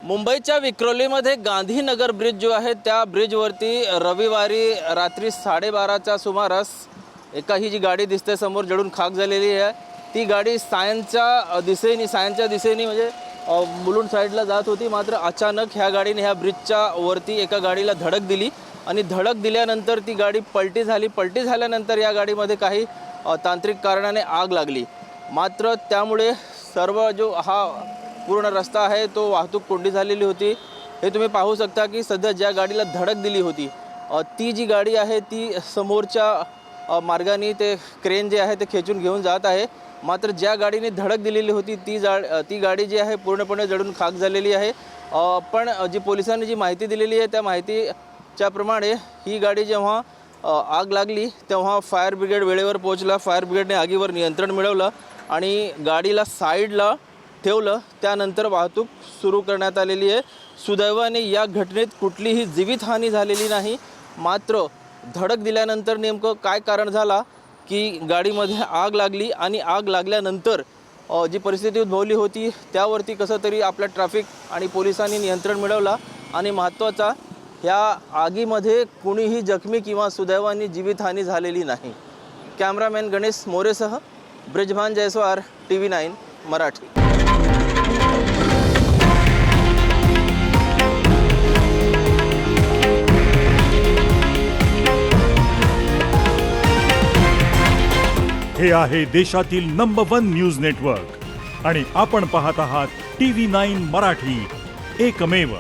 मुंबईच्या विक्रोलीमध्ये गांधीनगर ब्रिज जो आहे त्या ब्रिजवरती रविवारी रात्री 12:30च्या सुमारास ही जी गाडी दिसते समोर जळून खाक झालेली आहे, ती गाडी सायनच्या दिशेने म्हणजे मुलुंड साईडला जात होती। मात्र अचानक ह्या गाडीने ह्या ब्रिजच्या वरती एका गाडीला धडक दिली आणि धडक दिल्यानंतर ती गाडी पलटी झाली। पलटी झाल्यानंतर या गाडीमध्ये काही तांत्रिक कारणाने आग लागली। मात्र त्यामुळे सर्व जो हा पूर्ण रस्ता आहे तो वाहतूक कोंडी झालेली होती। हे तुम्ही पाहू शकता की सध्या ज्या गाडीला धडक दिली होती ती जी गाडी आहे ती समोरच्या मार्गाने ते क्रेन जे आहे ते खेचून घेऊन जात आहे। मात्र ज्या गाडीने धडक दिलेली होती ती गाडी जी आहे पूर्णपणे जळून खाक झालेली आहे। पण जी पोलिसांनी जी माहिती दिलेली आहे त्या माहितीच्या प्रमाणे ही गाडी जेव्हा आग लागली तेव्हा फायर ब्रिगेड वेळेवर पोहोचला। फायर ब्रिगेडने आगीवर नियंत्रण मिळवलं आणि गाडीला साईडला ठेवलं। त्यानंतर वाहतूक सुरू करण्यात आलेली आहे। सुदैवाने या घटनेत कुठलीही जीवितहानी झालेली नाही। मात्र धडक दिल्यानंतर नेमकं काय कारण झाला की गाडीमध्ये आग लागली आणि आग लागल्यानंतर जी परिस्थिती उद्भवली होती त्यावरती कसं तरी आपल्या ट्रॅफिक आणि पोलिसांनी नियंत्रण मिळवलं आणि महत्त्वाचा ह्या आगीमध्ये कुणीही जखमी किंवा सुदैवाने जीवितहानी झालेली नाही। कॅमेरामॅन गणेश मोरेसह ब्रिजभान जयस्वार TV9 मराठी। हे आहे देशातील नंबर 1 न्यूज नेटवर्क आणि आपण पाहत आहात TV9 मराठी, एकमेव।